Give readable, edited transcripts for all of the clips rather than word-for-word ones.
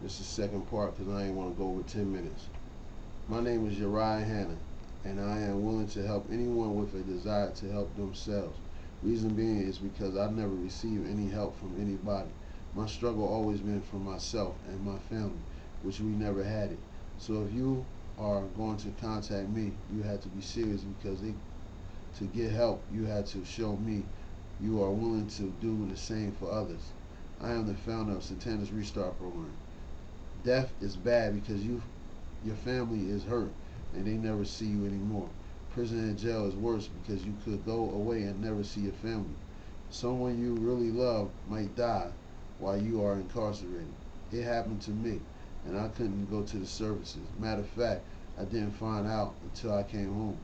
This is the second part because I ain't want to go over 10 minutes. My name is Uriah Hanna, and I am willing to help anyone with a desire to help themselves. Reason being is because I never received any help from anybody. My struggle always been for myself and my family, which we never had it. So if you are going to contact me, you have to be serious because to get help, you have to show me you are willing to do the same for others. I am the founder of Santana's Restart Program. Death is bad because your family is hurt and they never see you anymore. Prison and jail is worse because you could go away and never see your family. Someone you really love might die while you are incarcerated. It happened to me, and I couldn't go to the services. Matter of fact, I didn't find out until I came home.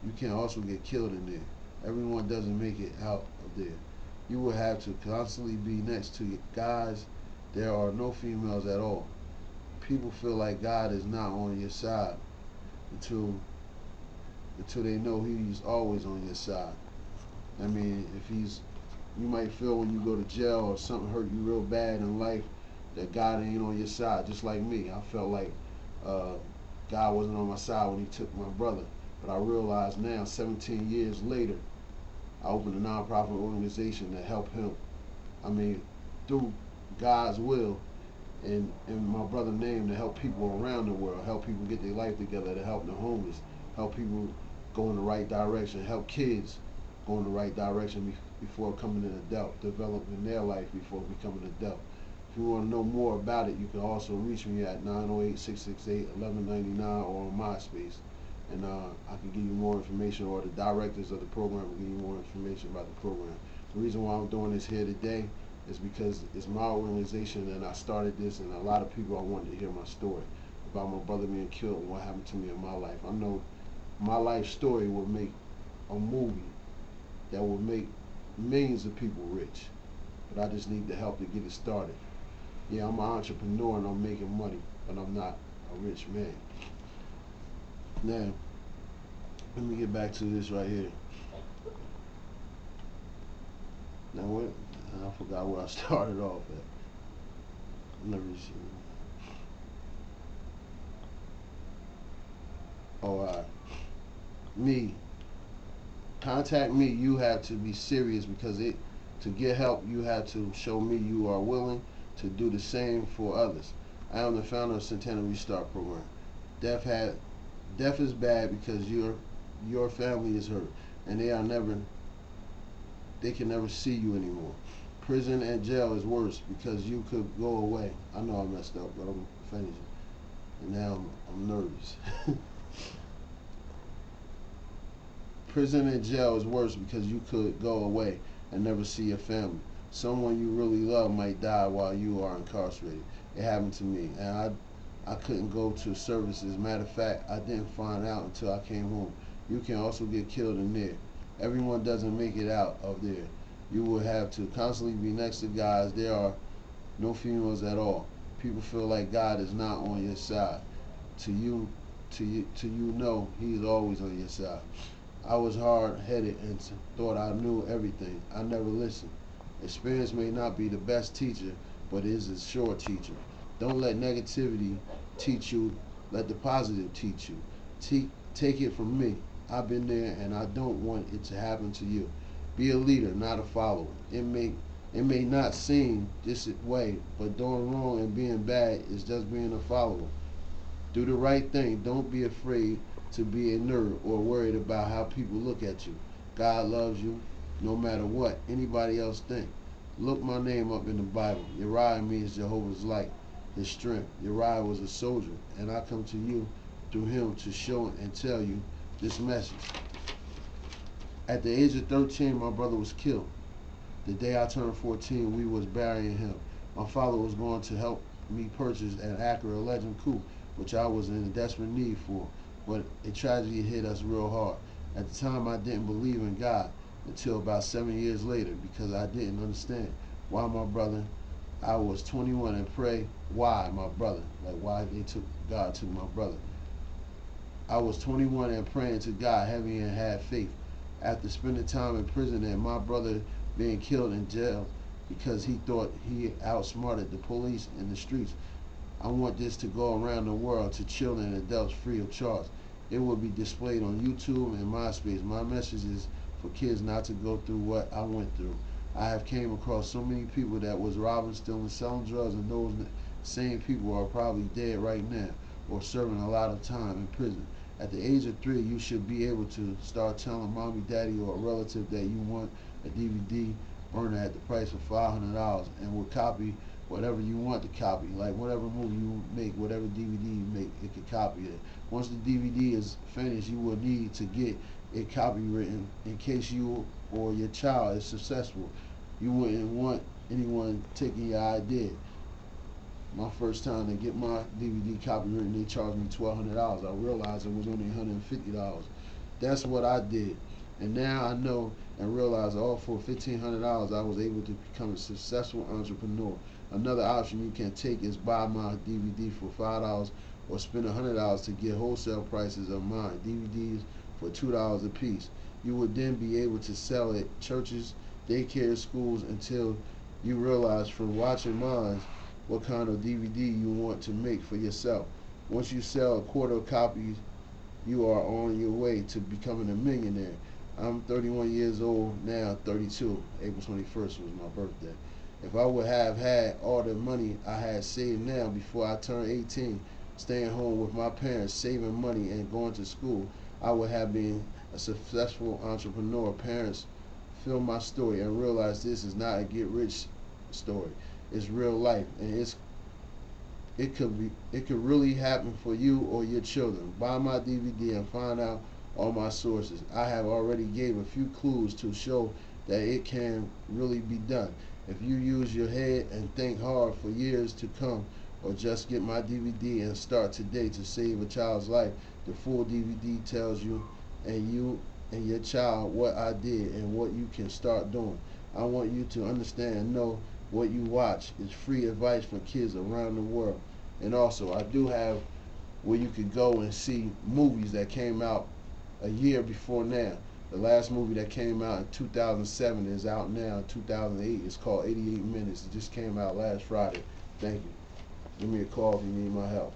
You can also get killed in there. Everyone doesn't make it out of there. You will have to constantly be next to your guys. There are no females at all. People feel like God is not on your side until they know He's always on your side. I mean, if you might feel when you go to jail or something hurt you real bad in life that God ain't on your side. Just like me, I felt like uh, God wasn't on my side when He took my brother. But I realize now, 17 years later, I opened a nonprofit organization to help him. I mean, through God's will and my brother's name to help people around the world, help people get their life together, to help the homeless, help people go in the right direction, help kids go in the right direction before becoming an adult, developing their life before becoming an adult. If you want to know more about it, you can also reach me at 908-668-1199 or on MySpace. And I can give you more information, or the directors of the program will give you more information about the program. The reason why I'm doing this here today is because it's my organization and I started this, and a lot of people I wanted to hear my story about my brother being killed and what happened to me in my life. I know my life story will make a movie that will make millions of people rich, but I just need the help to get it started. Yeah, I'm an entrepreneur and I'm making money, but I'm not a rich man. Now, let me get back to this right here. Now, what? I forgot where I started off at. Never seen. All right. Me. Contact me. You have to be serious because to get help, you have to show me you are willing to do the same for others. I am the founder of Santana Restart Program. Death had Death is bad because your family is hurt and they can never see you anymore. Prison and jail is worse because you could go away. I know I messed up, but I'm finishing. And now I'm nervous. Prison and jail is worse because you could go away and never see your family. Someone you really love might die while you are incarcerated. It happened to me, and I couldn't go to services. Matter of fact, I didn't find out until I came home. You can also get killed in there. Everyone doesn't make it out of there. You will have to constantly be next to guys. There are no females at all. People feel like God is not on your side. To you know He is always on your side. I was hard-headed and thought I knew everything. I never listened. Experience may not be the best teacher, but it is a sure teacher. Don't let negativity teach you. Let the positive teach you. Take it from me. I've been there, and I don't want it to happen to you. Be a leader, not a follower. It may not seem this way, but doing wrong and being bad is just being a follower. Do the right thing. Don't be afraid to be a nerd or worried about how people look at you. God loves you no matter what anybody else think. Look my name up in the Bible. Uriah means Jehovah's light, His strength. Uriah was a soldier, and I come to you through him to show and tell you this message. At the age of 13, my brother was killed. The day I turned 14, we was burying him. My father was going to help me purchase an Acura Legend Coupe, which I was in desperate need for, but a tragedy hit us real hard. At the time, I didn't believe in God until about 7 years later because I didn't understand why my brother. I was 21 and pray why my brother, like why God took my brother. I was 21 and praying to God heavy and had faith. After spending time in prison and my brother being killed in jail because he thought he outsmarted the police in the streets, I want this to go around the world to children and adults free of charge. It will be displayed on YouTube and MySpace. My message is for kids not to go through what I went through. I have came across so many people that was robbing, stealing, selling drugs, and those same people are probably dead right now or serving a lot of time in prison. At the age of 3, you should be able to start telling mommy, daddy, or a relative that you want a DVD burner at the price of $500 and will copy whatever you want to copy. Like whatever movie you make, whatever DVD you make, it can copy it. Once the DVD is finished, you will need to get it copywritten in case you or your child is successful. You wouldn't want anyone taking your idea. My first time to get my DVD copywritten, they charged me $1,200. I realized it was only $150. That's what I did. And now I know and realize all for $1,500 I was able to become a successful entrepreneur. Another option you can take is buy my DVD for $5 or spend $100 to get wholesale prices of mine DVDs for $2 a piece. You would then be able to sell at churches, daycare, schools until you realize from watching mine what kind of DVD you want to make for yourself. Once you sell a quarter of copies, you are on your way to becoming a millionaire. I'm 31 years old now, 32. April 21st was my birthday. If I would have had all the money I had saved now before I turned 18, staying home with my parents, saving money and going to school, I would have been a successful entrepreneur. Parents feel my story and realize this is not a get rich story. It's real life, and it could really happen for you or your children. Buy my DVD and find out all my sources. I have already gave a few clues to show that it can really be done. If you use your head and think hard for years to come, or just get my DVD and start today to save a child's life. The full DVD tells you and your child what I did and what you can start doing. I want you to understand and know what you watch is free advice for kids around the world. And also, I do have where you could go and see movies that came out a year before now. The last movie that came out in 2007 is out now in 2008. It's called 88 Minutes. It just came out last Friday. Thank you. Give me a call if you need my help.